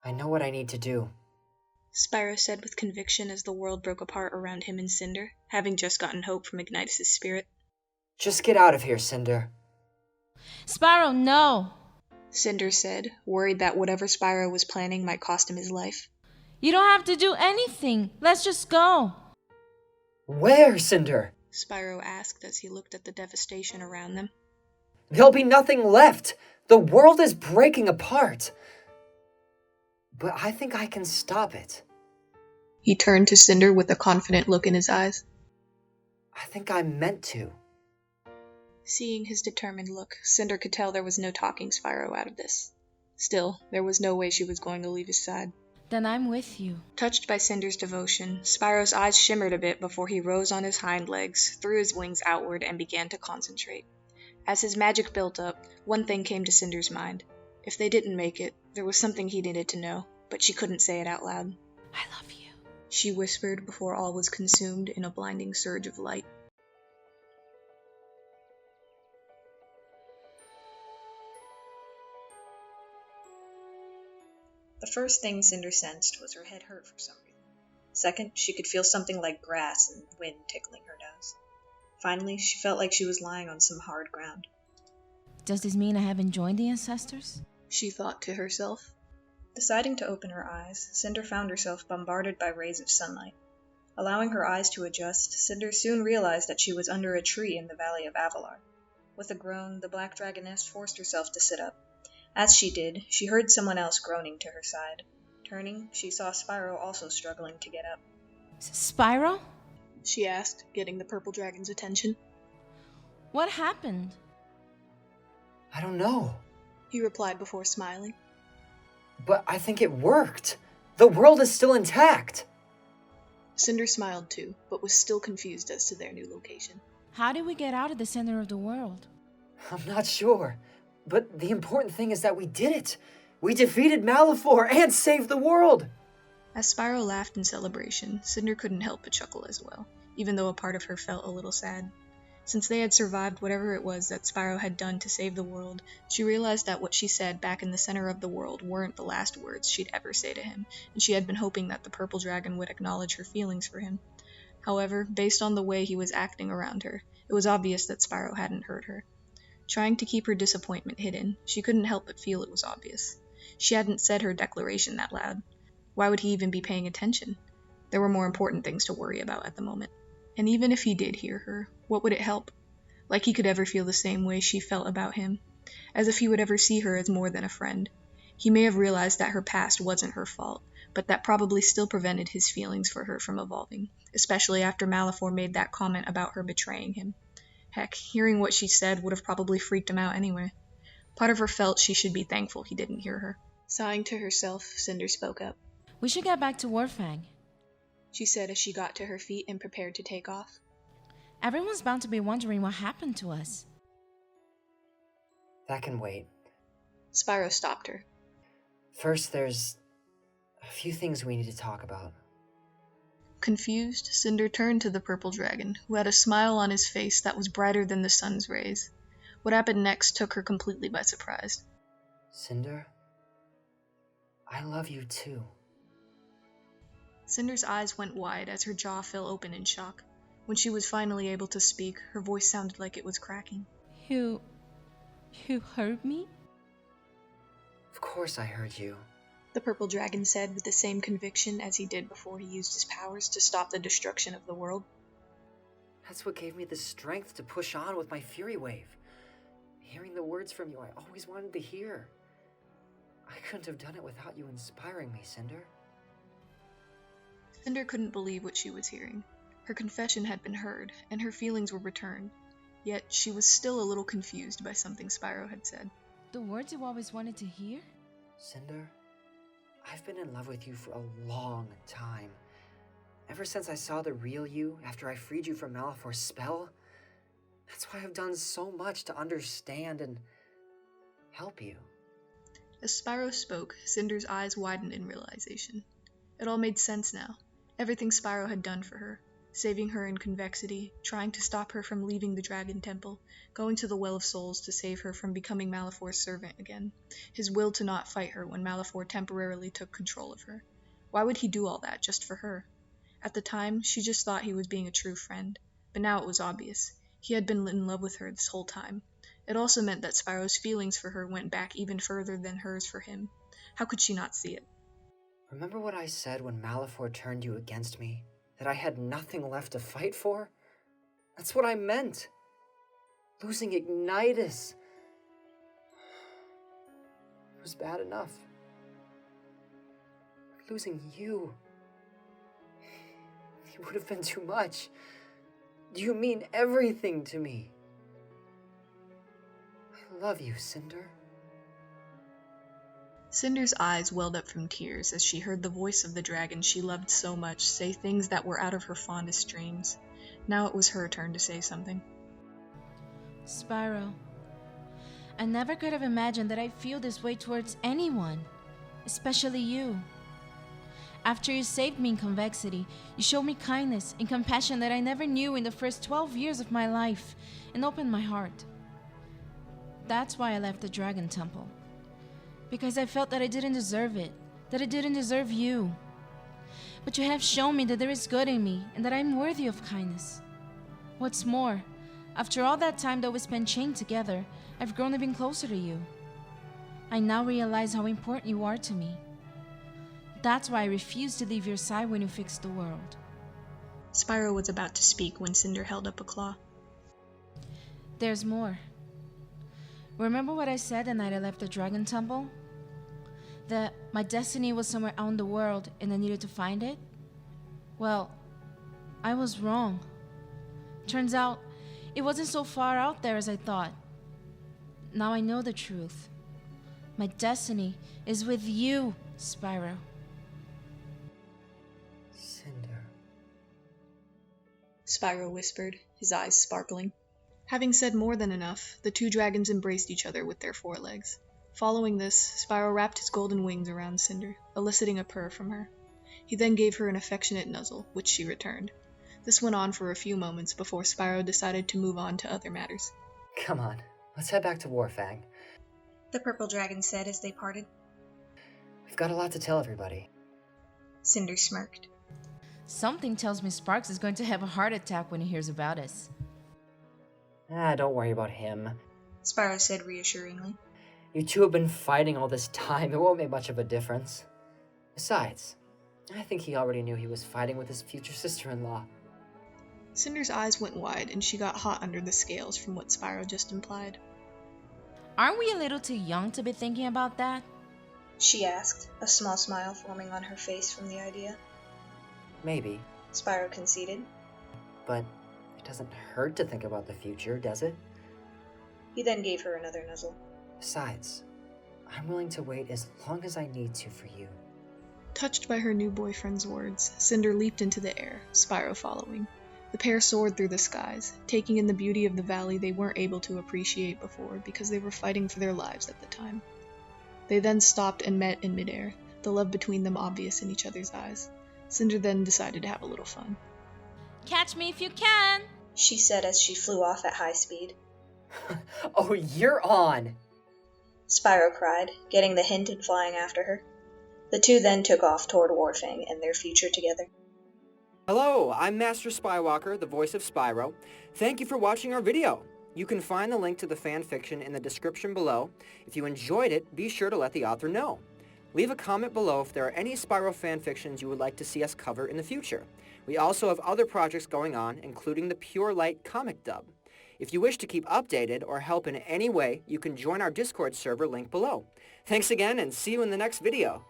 I know what I need to do. Spyro said with conviction as the world broke apart around him and Cinder, having just gotten hope from Ignitus' spirit. Just get out of here, Cinder. Spyro, no! Cinder said, worried that whatever Spyro was planning might cost him his life. You don't have to do anything. Let's just go. Where, Cinder? Spyro asked as he looked at the devastation around them. There'll be nothing left. The world is breaking apart. But I think I can stop it. He turned to Cinder with a confident look in his eyes. I think I'm meant to. Seeing his determined look, Cinder could tell there was no talking Spyro out of this. Still, there was no way she was going to leave his side. Then I'm with you. Touched by Cinder's devotion, Spyro's eyes shimmered a bit before he rose on his hind legs, threw his wings outward, and began to concentrate. As his magic built up, one thing came to Cinder's mind. If they didn't make it, there was something he needed to know, but she couldn't say it out loud. I love you, she whispered before all was consumed in a blinding surge of light. The first thing Cinder sensed was her head hurt for some reason. Second, she could feel something like grass and wind tickling her nose. Finally, she felt like she was lying on some hard ground. Does this mean I haven't joined the ancestors? She thought to herself. Deciding to open her eyes, Cinder found herself bombarded by rays of sunlight. Allowing her eyes to adjust, Cinder soon realized that she was under a tree in the Valley of Avalar. With a groan, the Black Dragoness forced herself to sit up. As she did, she heard someone else groaning to her side. Turning, she saw Spyro also struggling to get up. Spyro? She asked, getting the purple dragon's attention. What happened? I don't know. He replied before smiling. But I think it worked. The world is still intact. Cinder smiled too, but was still confused as to their new location. How did we get out of the center of the world? I'm not sure. But the important thing is that we did it. We defeated Malefor and saved the world. As Spyro laughed in celebration, Cinder couldn't help but chuckle as well, even though a part of her felt a little sad. Since they had survived whatever it was that Spyro had done to save the world, she realized that what she said back in the center of the world weren't the last words she'd ever say to him, and she had been hoping that the purple dragon would acknowledge her feelings for him. However, based on the way he was acting around her, it was obvious that Spyro hadn't hurt her. Trying to keep her disappointment hidden, she couldn't help but feel it was obvious. She hadn't said her declaration that loud. Why would he even be paying attention? There were more important things to worry about at the moment. And even if he did hear her, what would it help? Like he could ever feel the same way she felt about him. As if he would ever see her as more than a friend. He may have realized that her past wasn't her fault, but that probably still prevented his feelings for her from evolving, especially after Malefor made that comment about her betraying him. Heck, hearing what she said would have probably freaked him out anyway. Part of her felt she should be thankful he didn't hear her. Sighing to herself, Cinder spoke up. We should get back to Warfang, she said as she got to her feet and prepared to take off. Everyone's bound to be wondering what happened to us. That can wait. Spyro stopped her. First, there's a few things we need to talk about. Confused, Cinder turned to the purple dragon, who had a smile on his face that was brighter than the sun's rays. What happened next took her completely by surprise. Cinder, I love you too. Cinder's eyes went wide as her jaw fell open in shock. When she was finally able to speak, her voice sounded like it was cracking. You heard me? Of course I heard you. The purple dragon said with the same conviction as he did before he used his powers to stop the destruction of the world. That's what gave me the strength to push on with my Fury Wave. Hearing the words from you I always wanted to hear. I couldn't have done it without you inspiring me, Cinder. Cinder couldn't believe what she was hearing. Her confession had been heard, and her feelings were returned. Yet she was still a little confused by something Spyro had said. The words you always wanted to hear? Cinder, I've been in love with you for a long time. Ever since I saw the real you after I freed you from Malefor's spell. That's why I've done so much to understand and help you. As Spyro spoke, Cinder's eyes widened in realization. It all made sense now. Everything Spyro had done for her, saving her in Convexity, trying to stop her from leaving the Dragon Temple, going to the Well of Souls to save her from becoming Malefor's servant again, his will to not fight her when Malefor temporarily took control of her. Why would he do all that just for her? At the time, she just thought he was being a true friend, but now it was obvious. He had been in love with her this whole time. It also meant that Spyro's feelings for her went back even further than hers for him. How could she not see it? Remember what I said when Malefor turned you against me? That I had nothing left to fight for? That's what I meant. Losing Ignitus. It was bad enough. Losing you. It would have been too much. You mean everything to me. I love you, Cinder. Cinder's eyes welled up from tears as she heard the voice of the dragon she loved so much say things that were out of her fondest dreams. Now it was her turn to say something. Spyro, I never could have imagined that I'd feel this way towards anyone, especially you. After you saved me in Convexity, you showed me kindness and compassion that I never knew in the first 12 years of my life, and opened my heart. That's why I left the Dragon Temple. Because I felt that I didn't deserve it, that I didn't deserve you. But you have shown me that there is good in me, and that I'm worthy of kindness. What's more, after all that time that we spent chained together, I've grown even closer to you. I now realize how important you are to me. That's why I refused to leave your side when you fixed the world. Spyro was about to speak when Cinder held up a claw. There's more. Remember what I said the night I left the Dragon Temple? That my destiny was somewhere out in the world and I needed to find it? Well, I was wrong. Turns out, it wasn't so far out there as I thought. Now I know the truth. My destiny is with you, Spyro. Cinder. Spyro whispered, his eyes sparkling. Having said more than enough, the two dragons embraced each other with their forelegs. Following this, Spyro wrapped his golden wings around Cinder, eliciting a purr from her. He then gave her an affectionate nuzzle, which she returned. This went on for a few moments before Spyro decided to move on to other matters. Come on, let's head back to Warfang. The purple dragon said as they parted. We've got a lot to tell everybody. Cinder smirked. Something tells me Sparks is going to have a heart attack when he hears about us. Don't worry about him. Spyro said reassuringly. You two have been fighting all this time. It won't make much of a difference. Besides, I think he already knew he was fighting with his future sister-in-law. Cinder's eyes went wide, and she got hot under the scales from what Spyro just implied. Aren't we a little too young to be thinking about that? She asked, a small smile forming on her face from the idea. Maybe. Spyro conceded. But it doesn't hurt to think about the future, does it? He then gave her another nuzzle. Besides, I'm willing to wait as long as I need to for you. Touched by her new boyfriend's words, Cinder leaped into the air, Spyro following. The pair soared through the skies, taking in the beauty of the valley they weren't able to appreciate before because they were fighting for their lives at the time. They then stopped and met in midair, the love between them obvious in each other's eyes. Cinder then decided to have a little fun. Catch me if you can, She said as she flew off at high speed. Oh, you're on! Spyro cried, getting the hint and flying after her. The two then took off toward Warfang and their future together. Hello, I'm Master Spywalker, the voice of Spyro. Thank you for watching our video. You can find the link to the fan fiction in the description below. If you enjoyed it, be sure to let the author know. Leave a comment below if there are any Spyro fan fictions you would like to see us cover in the future. We also have other projects going on, including the Pure Light comic dub. If you wish to keep updated or help in any way, you can join our Discord server link below. Thanks again, and see you in the next video.